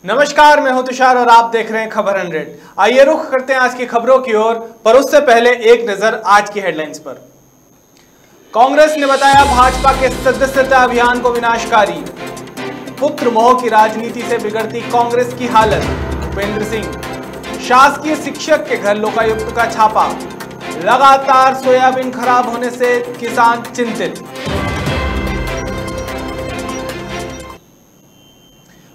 नमस्कार, मैं हूं तुषार और आप देख रहे हैं खबर 100। आइए रुख करते हैं आज की खबरों की ओर, पर उससे पहले एक नजर आज की हेडलाइंस पर। कांग्रेस ने बताया भाजपा के सदस्यता अभियान को विनाशकारी। पुत्र मोह की राजनीति से बिगड़ती कांग्रेस की हालत। भूपेंद्र सिंह। शासकीय शिक्षक के घर लोकायुक्त का छापा। लगातार सोयाबीन खराब होने से किसान चिंतित।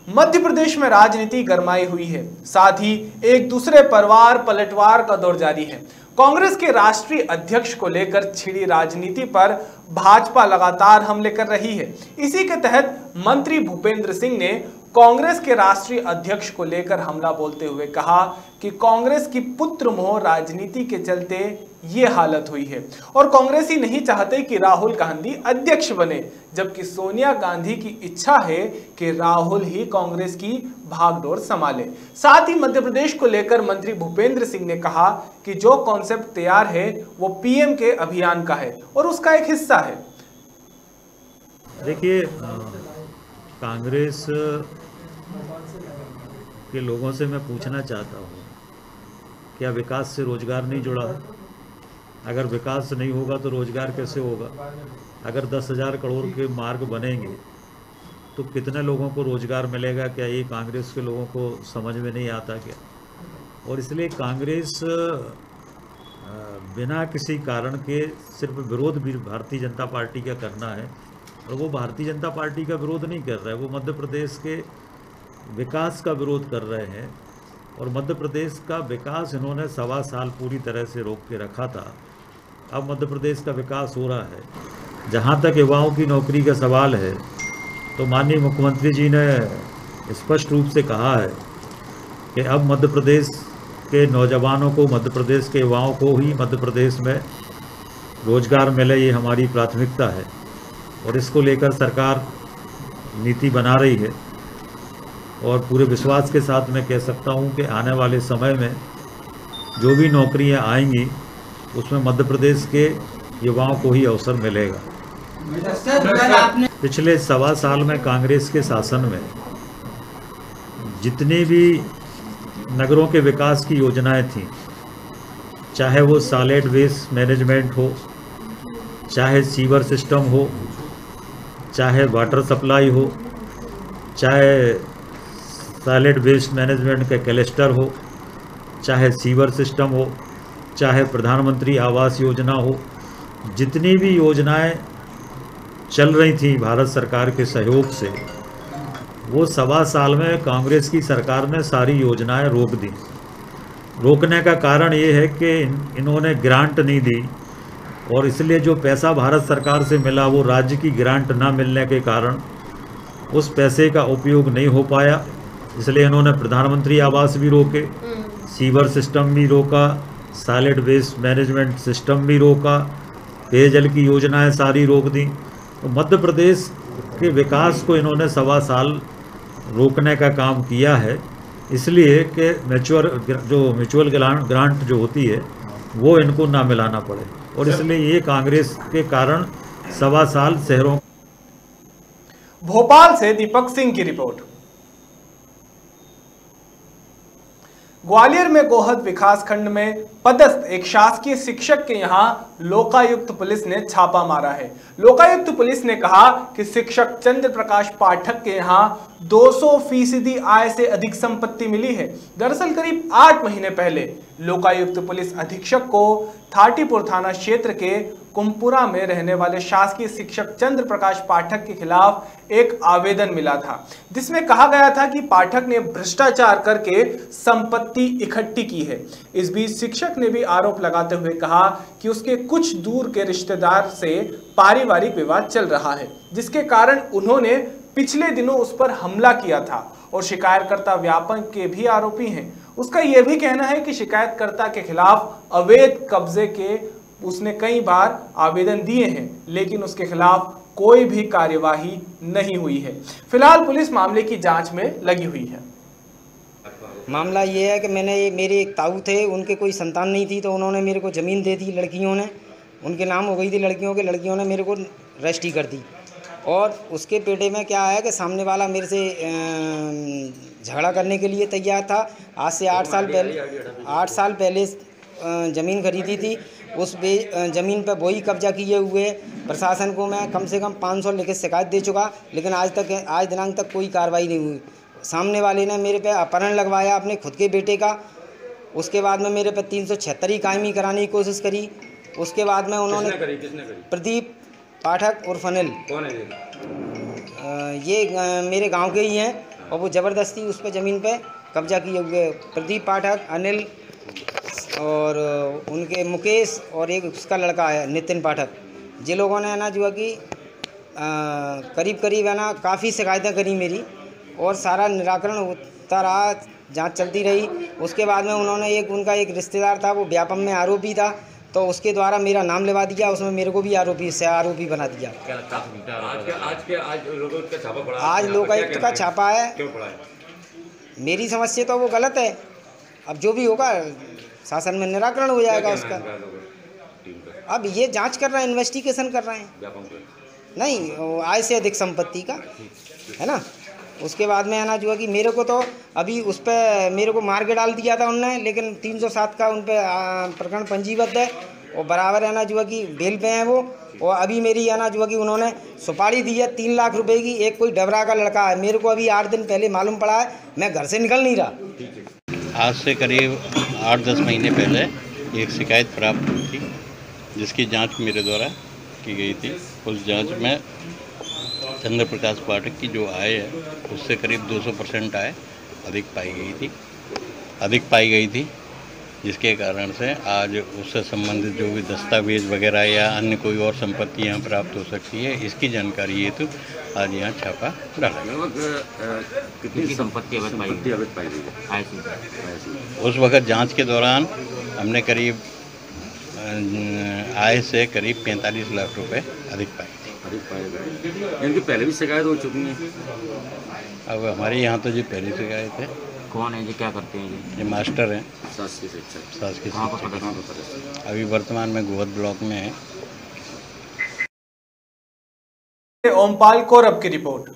मध्य प्रदेश में राजनीति गरमाई हुई है, साथ ही एक दूसरे परिवार पलटवार का दौर जारी है। कांग्रेस के राष्ट्रीय अध्यक्ष को लेकर छिड़ी राजनीति पर भाजपा लगातार हमले कर रही है। इसी के तहत मंत्री भूपेंद्र सिंह ने कांग्रेस के राष्ट्रीय अध्यक्ष को लेकर हमला बोलते हुए कहा कि कांग्रेस की पुत्र मोह राजनीति के चलते ये हालत हुई है और कांग्रेसी नहीं चाहते कि राहुल गांधी अध्यक्ष बने, जबकि सोनिया गांधी की इच्छा है कि राहुल ही कांग्रेस की भागडोर संभाले। साथ ही मध्य प्रदेश को लेकर मंत्री भूपेंद्र सिंह ने कहा कि जो कॉन्सेप्ट तैयार है वो पीएम के अभियान का है और उसका एक हिस्सा है। देखिए, कांग्रेस के लोगों से मैं पूछना चाहता हूँ, क्या विकास से रोजगार नहीं जुड़ा है? अगर विकास नहीं होगा तो रोजगार कैसे होगा? अगर 10,000 करोड़ के मार्ग बनेंगे तो कितने लोगों को रोजगार मिलेगा? क्या ये कांग्रेस के लोगों को समझ में नहीं आता क्या? और इसलिए कांग्रेस बिना किसी कारण के सिर्फ विरोध भी भारतीय जनता पार्टी का करना है, और वो भारतीय जनता पार्टी का विरोध नहीं कर रहा है, वो मध्य प्रदेश के विकास का विरोध कर रहे हैं। और मध्य प्रदेश का विकास इन्होंने 1.25 साल पूरी तरह से रोक के रखा था। अब मध्य प्रदेश का विकास हो रहा है। जहाँ तक युवाओं की नौकरी का सवाल है, तो माननीय मुख्यमंत्री जी ने स्पष्ट रूप से कहा है कि अब मध्य प्रदेश के नौजवानों को, मध्य प्रदेश के युवाओं को ही मध्य प्रदेश में रोजगार मिले, ये हमारी प्राथमिकता है और इसको लेकर सरकार नीति बना रही है। और पूरे विश्वास के साथ मैं कह सकता हूं कि आने वाले समय में जो भी नौकरियां आएंगी उसमें मध्य प्रदेश के युवाओं को ही अवसर मिलेगा। पिछले 1.25 साल में कांग्रेस के शासन में जितनी भी नगरों के विकास की योजनाएं थीं, चाहे वो सॉलिड वेस्ट मैनेजमेंट हो, चाहे सीवर सिस्टम हो, चाहे वाटर सप्लाई हो, चाहे सॉलिड वेस्ट मैनेजमेंट का क्लस्टर हो, चाहे सीवर सिस्टम हो, चाहे प्रधानमंत्री आवास योजना हो, जितनी भी योजनाएं चल रही थी भारत सरकार के सहयोग से, वो 1.25 साल में कांग्रेस की सरकार ने सारी योजनाएं रोक दी। रोकने का कारण ये है कि इन्होंने ग्रांट नहीं दी, और इसलिए जो पैसा भारत सरकार से मिला वो राज्य की ग्रांट ना मिलने के कारण उस पैसे का उपयोग नहीं हो पाया। इसलिए इन्होंने प्रधानमंत्री आवास भी रोके, सीवर सिस्टम भी रोका, सॉलिड वेस्ट मैनेजमेंट सिस्टम भी रोका, पेयजल की योजनाएं सारी रोक दी। तो मध्य प्रदेश के विकास को इन्होंने 1.25 साल रोकने का काम किया है, इसलिए कि म्यूचुअल ग्रांट जो होती है वो इनको ना मिलाना पड़े, और इसलिए ये कांग्रेस के कारण 1.25 साल शहरों। भोपाल से दीपक सिंह की रिपोर्ट। ग्वालियर में गोहद विकास खंड में पदस्थ एक शासकीय शिक्षक के यहां लोकायुक्त पुलिस ने छापा मारा है। लोकायुक्त पुलिस ने कहा कि शिक्षक चंद्र प्रकाश पाठक के यहां 200% आय से अधिक संपत्ति मिली है। दरअसल करीब 8 महीने पहले लोकायुक्त पुलिस अधीक्षक को थाटीपुर थाना क्षेत्र के कुमपुरा में रहने वाले शासकीय शिक्षक चंद्र प्रकाश पाठक के खिलाफ एक आवेदन मिला था, जिसमें कहा गया था कि पाठक ने भ्रष्टाचार करके संपत्ति इकट्ठी की है। इस बीच शिक्षक ने भी आरोप लगाते हुए कहा कि उसके कुछ दूर के रिश्तेदार से पारिवारिक विवाद चल रहा है, जिसके कारण उन्होंने पिछले दिनों उस पर हमला किया था और शिकायतकर्ता व्यापन के भी आरोपी हैं। उसका यह भी कहना है कि शिकायतकर्ता के खिलाफ अवैध कब्जे के उसने कई बार आवेदन दिए हैं, लेकिन उसके खिलाफ कोई भी कार्यवाही नहीं हुई है। फिलहाल पुलिस मामले की जांच में लगी हुई है। मामला ये है कि मेरे एक ताऊ थे, उनके कोई संतान नहीं थी, तो उन्होंने मेरे को ज़मीन दे दी। लड़कियों ने, उनके नाम हो गई थी लड़कियों ने मेरे को रजिस्ट्री कर दी। और उसके पेटे में क्या है कि सामने वाला मेरे से झगड़ा करने के लिए तैयार था। आज से 8 साल पहले ज़मीन खरीदी थी, उस ज़मीन पर वही कब्जा किए हुए प्रशासन को मैं कम से कम 500 लिखित शिकायत दे चुका, लेकिन आज दिनांक तक कोई कार्रवाई नहीं हुई। सामने वाले ने मेरे पे अपहरण लगवाया अपने खुद के बेटे का। उसके बाद में मेरे पे 376 कायमी कराने की कोशिश करी। उसके बाद में उन्होंने किसने करी? प्रदीप पाठक उर्फ अनिल। कौन है ये? मेरे गांव के ही हैं और वो ज़बरदस्ती उस पर ज़मीन पे कब्जा किए हुए। प्रदीप पाठक, अनिल और उनके मुकेश और एक उसका लड़का है नितिन पाठक। जिन लोगों ने ना जो है कि करीब है ना काफ़ी शिकायतें करी मेरी, और सारा निराकरण होता रहा, जांच चलती रही। उसके बाद में उन्होंने उनका एक रिश्तेदार था, वो व्यापम में आरोपी था, तो उसके द्वारा मेरा नाम लिखवा दिया, उसमें मेरे को भी आरोपी बना दिया। आज लोकायुक्त का छापा है। क्यों पड़ा है? मेरी समझ से तो वो गलत है। अब जो भी होगा शासन में निराकरण हो जाएगा उसका। अब ये जांच कर रहे हैं, इन्वेस्टिगेशन कर रहे हैं। नहीं, आय से अधिक संपत्ति का है ना। उसके बाद में है ना जो है कि मेरे को तो अभी उस पर मेरे को मार के डाल दिया था उनने, लेकिन 307 का उन पर प्रकरण पंजीबद्ध है और बराबर है ना जो है कि बेल पे हैं वो। और अभी मेरी है ना जो है कि उन्होंने सुपारी दी है 3 लाख रुपए की। एक कोई डबरा का लड़का है, मेरे को अभी 8 दिन पहले मालूम पड़ा है, मैं घर से निकल नहीं रहा। आज से करीब 8-10 महीने पहले एक शिकायत प्राप्त हुई थी, जिसकी जांच मेरे द्वारा की गई थी। उस जांच में चंद्र प्रकाश पाठक की जो आय है उससे करीब 200% आय अधिक पाई गई थी, जिसके कारण से आज उससे संबंधित जो भी दस्तावेज वगैरह या अन्य कोई और संपत्ति यहाँ प्राप्त हो सकती है, इसकी जानकारी हेतु आज यहाँ छापा डाला। कितनी संपत्ति अवैध पाई गई? उस वक्त जांच के दौरान हमने करीब आय से करीब 45 लाख रुपए अधिक पाए गए। इनकी पहले भी शिकायत हो चुकी है। अब हमारे यहाँ तो जी पहली शिकायत है। कौन है जी? क्या करते हैं जी? ये मास्टर हैं, शासकीय शिक्षक। शासकीय कहाँ पर? अभी वर्तमान में गोहद ब्लॉक में है। ओमपाल कौरव की रिपोर्ट।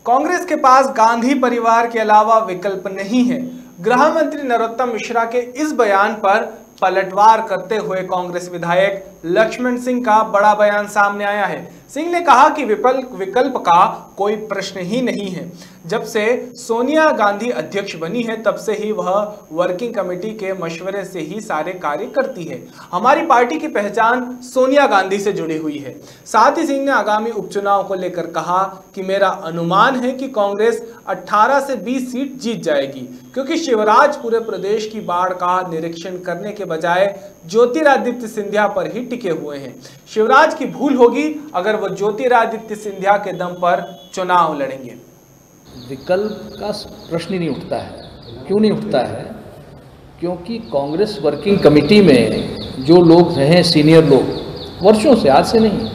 कांग्रेस के पास गांधी परिवार के अलावा विकल्प नहीं है। गृह मंत्री नरोत्तम मिश्रा के इस बयान पर पलटवार करते हुए कांग्रेस विधायक लक्ष्मण सिंह का बड़ा बयान सामने आया है। सिंह ने कहा कि विकल्प का कोई प्रश्न ही नहीं है। जब से सोनिया गांधी अध्यक्ष बनी है तब से ही वह वर्किंग कमेटी के मशवरे से ही सारे कार्य करती है। हमारी पार्टी की पहचान सोनिया गांधी से जुड़ी हुई है। साथ ही सिंह ने आगामी उपचुनाव को लेकर कहा कि मेरा अनुमान है कि कांग्रेस 18 से 20 सीट जीत जाएगी, क्योंकि शिवराज पूरे प्रदेश की बाढ़ का निरीक्षण करने के बजाय ज्योतिरादित्य सिंधिया पर ही टिके हुए हैं। शिवराज की भूल होगी अगर वो ज्योतिरादित्य सिंधिया के दम पर चुनाव लड़ेंगे। विकल्प का प्रश्न ही नहीं उठता है। क्यों नहीं उठता है? क्योंकि कांग्रेस वर्किंग कमेटी में जो लोग रहे सीनियर लोग, वर्षों से, आज से नहीं,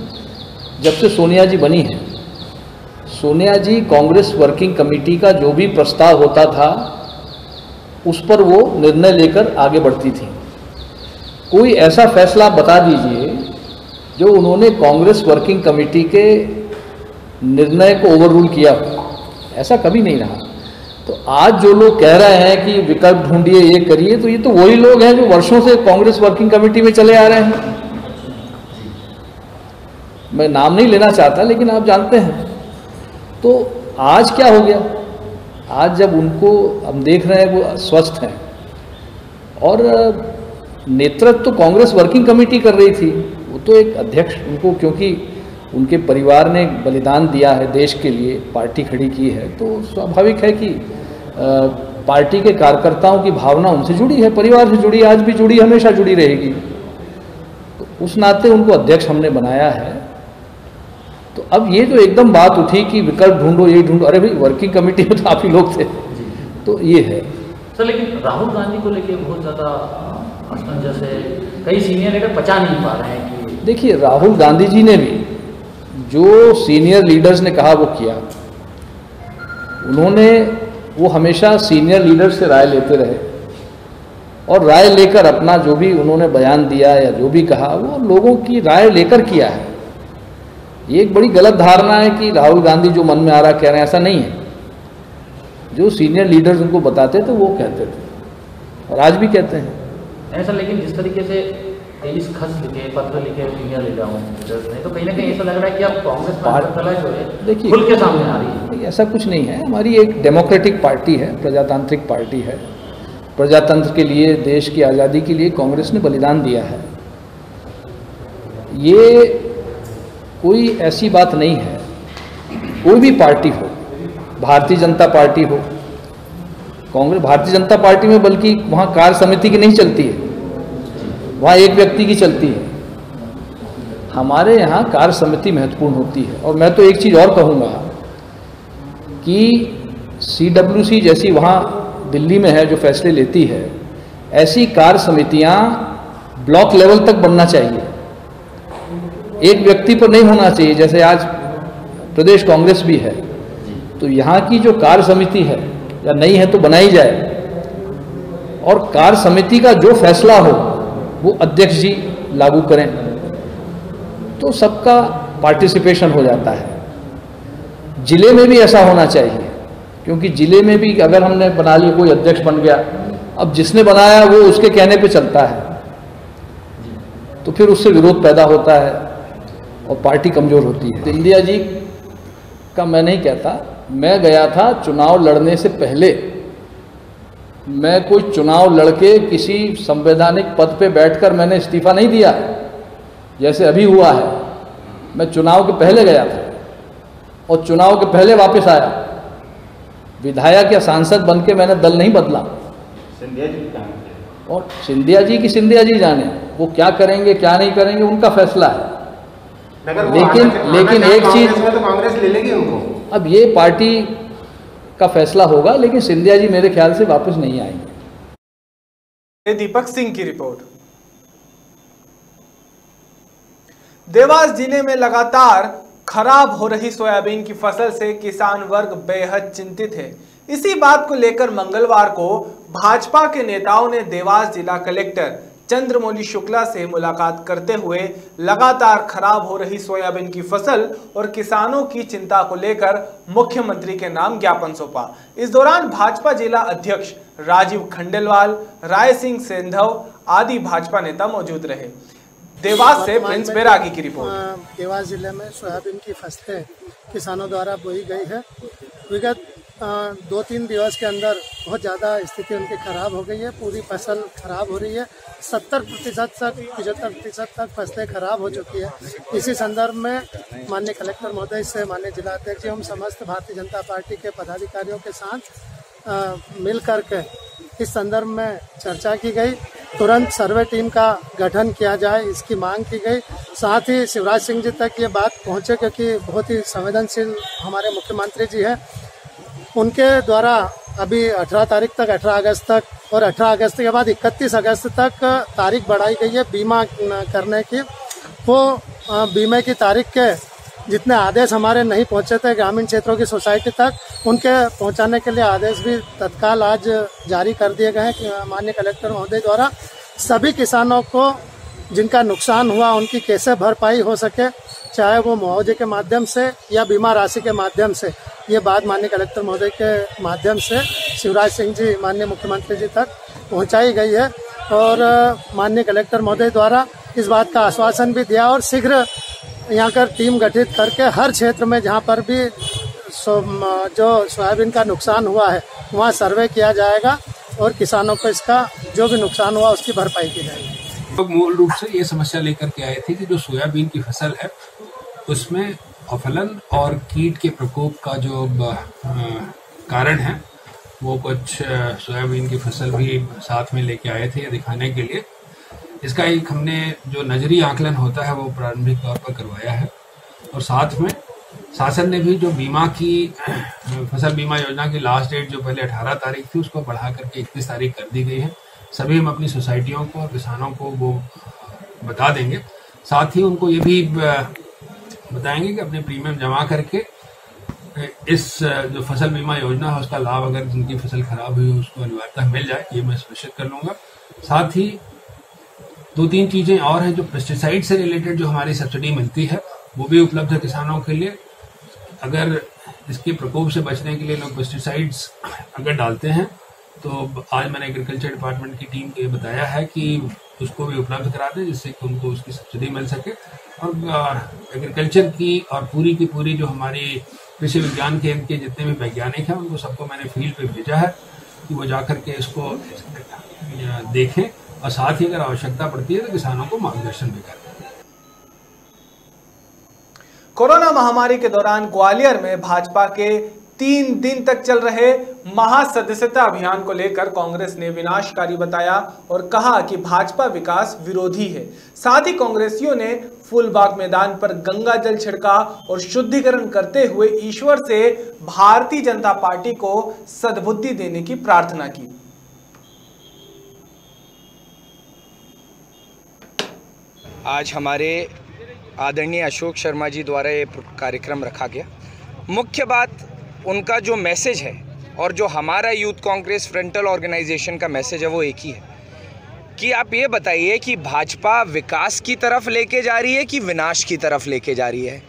जब से सोनिया जी बनी है, सोनिया जी कांग्रेस वर्किंग कमेटी का जो भी प्रस्ताव होता था उस पर वो निर्णय लेकर आगे बढ़ती थी। कोई ऐसा फैसला बता दीजिए जो उन्होंने कांग्रेस वर्किंग कमेटी के निर्णय को ओवररूल किया, ऐसा कभी नहीं रहा। तो आज जो लोग कह रहे हैं कि विकल्प ढूंढिए, ये करिए, तो ये तो वही लोग हैं जो वर्षों से कांग्रेस वर्किंग कमेटी में चले आ रहे हैं। मैं नाम नहीं लेना चाहता, लेकिन आप जानते हैं। तो आज क्या हो गया? आज जब उनको हम देख रहे हैं वो स्वस्थ हैं, और नेतृत्व तो कांग्रेस वर्किंग कमेटी कर रही थी, वो तो एक अध्यक्ष उनको, क्योंकि उनके परिवार ने बलिदान दिया है देश के लिए, पार्टी खड़ी की है, तो स्वाभाविक है कि पार्टी के कार्यकर्ताओं की भावना उनसे जुड़ी है, परिवार से जुड़ी, आज भी जुड़ी, हमेशा जुड़ी रहेगी। तो उस नाते उनको अध्यक्ष हमने बनाया है। तो अब ये जो एकदम बात उठी कि विकल्प ढूंढो, ये ढूंढो, अरे भाई वर्किंग कमेटी में तो आप ही लोग थे, तो ये है सर। लेकिन राहुल गांधी को लेके बहुत ज़्यादा असमंजस है, कई सीनियर लीडर पचा नहीं पा रहे हैं कि देखिए, राहुल गांधी जी ने भी जो सीनियर लीडर्स ने कहा वो किया। उन्होंने वो हमेशा सीनियर लीडर से राय लेते रहे, और राय लेकर अपना जो भी उन्होंने बयान दिया या जो भी कहा वो लोगों की राय लेकर किया है। ये एक बड़ी गलत धारणा है कि राहुल गांधी जो मन में आ रहा कह रहे हैं, ऐसा नहीं है। जो सीनियर लीडर्स उनको बताते थे वो कहते थे और आज भी कहते हैं ऐसा। लेकिन जिस तरीके से 23 खत लिखे, पत्र लिखे इंडिया ले जाऊँ, तो कहीं ना कहीं ऐसा लग रहा है कि अब कांग्रेस में जो है देखिए खुल के सामने आ रही है। ऐसा कुछ नहीं है। हमारी एक डेमोक्रेटिक पार्टी है, प्रजातांत्रिक पार्टी है। प्रजातंत्र के लिए, देश की आज़ादी के लिए कांग्रेस ने बलिदान दिया है। ये कोई ऐसी बात नहीं है, कोई भी पार्टी हो, भारतीय जनता पार्टी हो, कांग्रेस, भारतीय जनता पार्टी में बल्कि वहाँ कार्य समिति की नहीं चलती है, वहाँ एक व्यक्ति की चलती है। हमारे यहाँ कार्य समिति महत्वपूर्ण होती है। और मैं तो एक चीज़ और कहूँगा कि CWC जैसी वहाँ दिल्ली में है जो फैसले लेती है, ऐसी कार्य समितियाँ ब्लॉक लेवल तक बनना चाहिए। एक व्यक्ति पर नहीं होना चाहिए, जैसे आज प्रदेश कांग्रेस भी है। तो यहाँ की जो कार्य समिति है या नहीं है तो बनाई जाए, और कार्य समिति का जो फैसला हो वो अध्यक्ष जी लागू करें, तो सबका पार्टिसिपेशन हो जाता है। जिले में भी ऐसा होना चाहिए, क्योंकि जिले में भी अगर हमने बना लिया, कोई अध्यक्ष बन गया, अब जिसने बनाया वो उसके कहने पे चलता है, तो फिर उससे विरोध पैदा होता है और पार्टी कमजोर होती है। सिंधिया जी का मैं नहीं कहता, मैं गया था चुनाव लड़ने से पहले। मैं कोई चुनाव लड़के किसी संवैधानिक पद पे बैठकर मैंने इस्तीफा नहीं दिया जैसे अभी हुआ है। मैं चुनाव के पहले गया था और चुनाव के पहले वापस आया। विधायक या सांसद बन के मैंने दल नहीं बदला। और सिंधिया जी की सिंधिया जी जाने, वो क्या करेंगे क्या नहीं करेंगे उनका फैसला है। लेकिन एक चीज, तो कांग्रेस ले लेगी उनको। अब ये पार्टी का फैसला होगा, लेकिन सिंधिया जी मेरे ख्याल से वापस नहीं आएंगे। दीपक सिंह की रिपोर्ट। देवास जिले में लगातार खराब हो रही सोयाबीन की फसल से किसान वर्ग बेहद चिंतित है। इसी बात को लेकर मंगलवार को भाजपा के नेताओं ने देवास जिला कलेक्टर चंद्रमौली शुक्ला से मुलाकात करते हुए लगातार खराब हो रही सोयाबीन की फसल और किसानों की चिंता को लेकर मुख्यमंत्री के नाम ज्ञापन सौंपा। इस दौरान भाजपा जिला अध्यक्ष राजीव खंडेलवाल, राय सिंह सेंधव आदि भाजपा नेता मौजूद रहे। देवास से प्रिंस बैरागी की रिपोर्ट। देवास जिले में सोयाबीन की फसलें किसानों द्वारा बोई गई है। विगत 2-3 दिवस के अंदर बहुत ज़्यादा स्थिति उनकी खराब हो गई है। पूरी फसल खराब हो रही है। 70% तक 75% तक फसलें खराब हो चुकी है। इसी संदर्भ में माननीय कलेक्टर महोदय से माननीय जिला अध्यक्ष एवं समस्त भारतीय जनता पार्टी के पदाधिकारियों के साथ मिल करके इस संदर्भ में चर्चा की गई। तुरंत सर्वे टीम का गठन किया जाए, इसकी मांग की गई। साथ ही शिवराज सिंह जी तक ये बात पहुंचे, क्योंकि बहुत ही संवेदनशील हमारे मुख्यमंत्री जी हैं। उनके द्वारा अभी 18 तारीख तक, 18 अगस्त तक और 18 अगस्त के बाद 31 अगस्त तक तारीख बढ़ाई गई है बीमा करने की। वो बीमे की तारीख के जितने आदेश हमारे नहीं पहुंचे थे ग्रामीण क्षेत्रों की सोसाइटी तक, उनके पहुंचाने के लिए आदेश भी तत्काल आज जारी कर दिए गए हैं माननीय कलेक्टर महोदय द्वारा। सभी किसानों को जिनका नुकसान हुआ उनकी कैसे भरपाई हो सके, चाहे वो मुआवजे के माध्यम से या बीमा राशि के माध्यम से, ये बात माननीय कलेक्टर महोदय के माध्यम से शिवराज सिंह जी माननीय मुख्यमंत्री जी तक पहुंचाई गई है। और माननीय कलेक्टर महोदय द्वारा इस बात का आश्वासन भी दिया और शीघ्र यहाँ कर टीम गठित करके हर क्षेत्र में जहाँ पर भी जो सोयाबीन का नुकसान हुआ है वहाँ सर्वे किया जाएगा और किसानों को इसका जो भी नुकसान हुआ उसकी भरपाई की जाएगी। लोग मूल रूप से ये समस्या लेकर के आए थे कि जो सोयाबीन की फसल है उसमें फफलन और कीट के प्रकोप का जो कारण है वो कुछ सोयाबीन की फसल भी साथ में लेके आए थे दिखाने के लिए। इसका एक हमने जो नजरी आकलन होता है वो प्रारंभिक तौर पर करवाया है और साथ में शासन ने भी जो बीमा की फसल बीमा योजना की लास्ट डेट जो पहले 18 तारीख थी उसको बढ़ा करके 31 तारीख कर दी गई है। सभी हम अपनी सोसाइटियों को और किसानों को वो बता देंगे। साथ ही उनको ये भी बताएंगे कि अपने प्रीमियम जमा करके इस जो फसल बीमा योजना है उसका लाभ अगर जिनकी फसल खराब हुई उसको अनिवार्यता मिल जाए, ये मैं सुनिश्चित कर लूँगा। साथ ही 2-3 चीज़ें और हैं जो पेस्टिसाइड से रिलेटेड जो हमारी सब्सिडी मिलती है वो भी उपलब्ध है किसानों के लिए। अगर इसके प्रकोप से बचने के लिए लोग पेस्टिसाइड्स अगर डालते हैं तो आज मैंने एग्रीकल्चर डिपार्टमेंट की टीम को ये बताया है कि उसको भी उपलब्ध करा दें, जिससे कि उनको उसकी सब्सिडी मिल सके। और एग्रीकल्चर की और पूरी की पूरी जो हमारी कृषि विज्ञान केंद्र के जितने भी वैज्ञानिक हैं उनको सबको मैंने फील्ड पे भेजा है कि वो जाकर के इसको देखें और साथ ही अगर आवश्यकता पड़ती है तो किसानों को मार्गदर्शन भी करें। कोरोना महामारी के दौरान ग्वालियर में भाजपा के 3 दिन तक चल रहे महासदस्यता अभियान को लेकर कांग्रेस ने विनाशकारी बताया और कहा कि भाजपा विकास विरोधी है। साथ ही कांग्रेसियों ने फूलबाग मैदान पर गंगा जल छिड़का और शुद्धिकरण करते हुए ईश्वर से भारतीय जनता पार्टी को सद्बुद्धि देने की प्रार्थना की। आज हमारे आदरणीय अशोक शर्मा जी द्वारा ये कार्यक्रम रखा गया। मुख्य बात उनका जो मैसेज है और जो हमारा यूथ कांग्रेस फ्रंटल ऑर्गेनाइजेशन का मैसेज है वो एक ही है कि आप ये बताइए कि भाजपा विकास की तरफ लेके जा रही है कि विनाश की तरफ लेके जा रही है।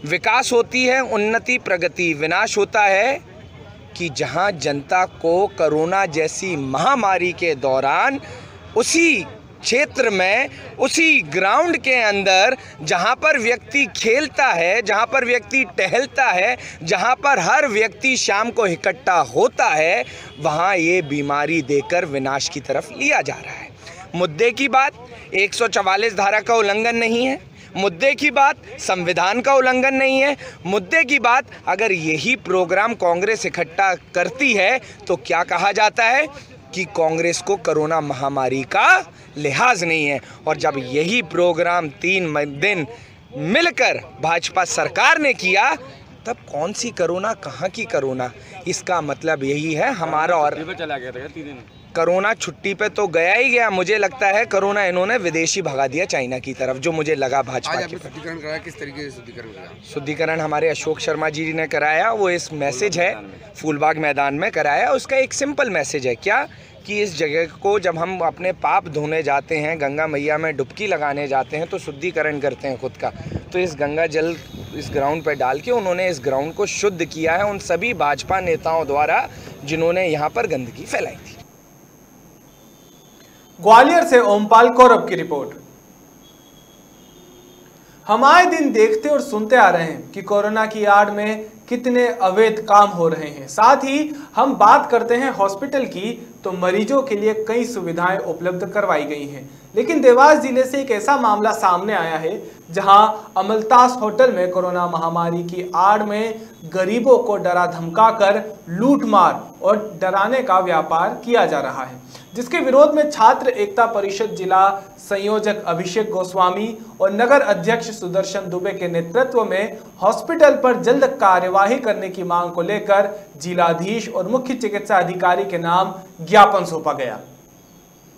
विकास होती है उन्नति प्रगति, विनाश होता है कि जहां जनता को कोरोना जैसी महामारी के दौरान उसी क्षेत्र में, उसी ग्राउंड के अंदर जहां पर व्यक्ति खेलता है, जहां पर व्यक्ति टहलता है, जहां पर हर व्यक्ति शाम को इकट्ठा होता है, वहां ये बीमारी देकर विनाश की तरफ लिया जा रहा है। मुद्दे की बात 144 धारा का उल्लंघन नहीं है, मुद्दे की बात संविधान का उल्लंघन नहीं है, मुद्दे की बात अगर यही प्रोग्राम कांग्रेस इकट्ठा करती है तो क्या कहा जाता है कि कांग्रेस को कोरोना महामारी का लिहाज नहीं है। और जब यही प्रोग्राम 3 दिन मिलकर भाजपा सरकार ने किया तब कौन सी कोरोना, कहाँ की कोरोना। इसका मतलब यही है हमारा और चला गया था 3 दिन कोरोना छुट्टी पे तो गया ही गया। मुझे लगता है कोरोना इन्होंने विदेशी भगा दिया चाइना की तरफ, जो मुझे लगा भाजपा के। शुद्धिकरण कराया, किस तरीके से शुद्धिकरण कराया? शुद्धिकरण हमारे अशोक शर्मा जी ने कराया। वो इस मैसेज है फूलबाग मैदान में कराया। उसका एक सिंपल मैसेज है क्या कि इस जगह को जब हम अपने पाप धोने जाते हैं, गंगा मैया में डुबकी लगाने जाते हैं तो शुद्धिकरण करते हैं खुद का। तो इस गंगा जल इस ग्राउंड पर डाल के उन्होंने इस ग्राउंड को शुद्ध किया है उन सभी भाजपा नेताओं द्वारा जिन्होंने यहाँ पर गंदगी फैलाई थी। ग्वालियर से ओमपाल कौरव की रिपोर्ट। हम आए दिन देखते और सुनते आ रहे हैं कि कोरोना की आड़ में कितने अवैध काम हो रहे हैं। साथ ही हम बात करते हैं हॉस्पिटल की तो मरीजों के लिए कई सुविधाएं उपलब्ध करवाई गई हैं। लेकिन देवास जिले से एक ऐसा मामला सामने आया है जहां अमलतास होटल में कोरोना महामारी की आड़ में गरीबों को डरा धमकाकर लूटमार और डराने का व्यापार किया जा रहा है, जिसके विरोध में छात्र एकता परिषद जिला संयोजक अभिषेक गोस्वामी और नगर अध्यक्ष सुदर्शन दुबे के नेतृत्व में हॉस्पिटल पर जल्द कार्यवाही करने की मांग को लेकर जिलाधीश और मुख्य चिकित्सा अधिकारी के नाम ज्ञापन सौंपा गया।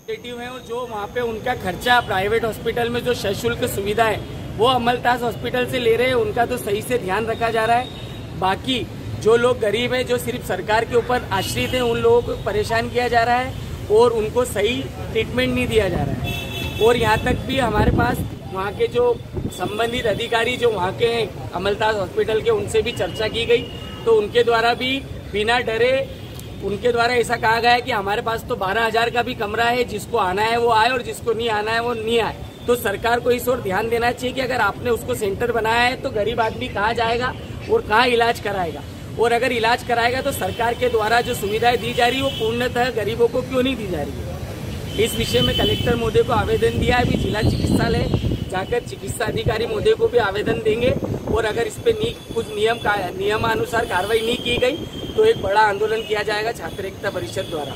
है और जो वहाँ पे उनका खर्चा प्राइवेट हॉस्पिटल में जो सशुल्क सुविधा है वो अमलतास हॉस्पिटल से ले रहे हैं, उनका तो सही से ध्यान रखा जा रहा है। बाकी जो लोग गरीब हैं, जो सिर्फ सरकार के ऊपर आश्रित हैं, उन लोगों को परेशान किया जा रहा है और उनको सही ट्रीटमेंट नहीं दिया जा रहा है। और यहाँ तक भी हमारे पास वहाँ के जो संबंधित अधिकारी जो वहाँ के हैं अमलतास हॉस्पिटल के, उनसे भी चर्चा की गई तो उनके द्वारा भी बिना डरे उनके द्वारा ऐसा कहा गया है कि हमारे पास तो 12,000 का भी कमरा है, जिसको आना है वो आए और जिसको नहीं आना है वो नहीं आए। तो सरकार को इस ओर ध्यान देना चाहिए कि अगर आपने उसको सेंटर बनाया है तो गरीब आदमी कहाँ जाएगा और कहाँ इलाज कराएगा, और अगर इलाज कराएगा तो सरकार के द्वारा जो सुविधाएं दी जा रही है वो पूर्णतः गरीबों को क्यों नहीं दी जा रही है। इस विषय में कलेक्टर महोदय को आवेदन दिया है। अभी जिला चिकित्सालय जाकर चिकित्सा अधिकारी महोदय को भी आवेदन देंगे और अगर इस पे कुछ नियमानुसार कार्रवाई नहीं की गई तो एक बड़ा आंदोलन किया जाएगा छात्र एकता परिषद द्वारा।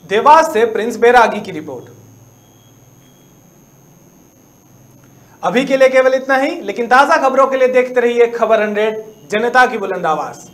देवास से प्रिंस बैरागी की रिपोर्ट। अभी के लिए केवल इतना ही, लेकिन ताजा खबरों के लिए देखते रहिए खबर 100, जनता की बुलंद आवाज।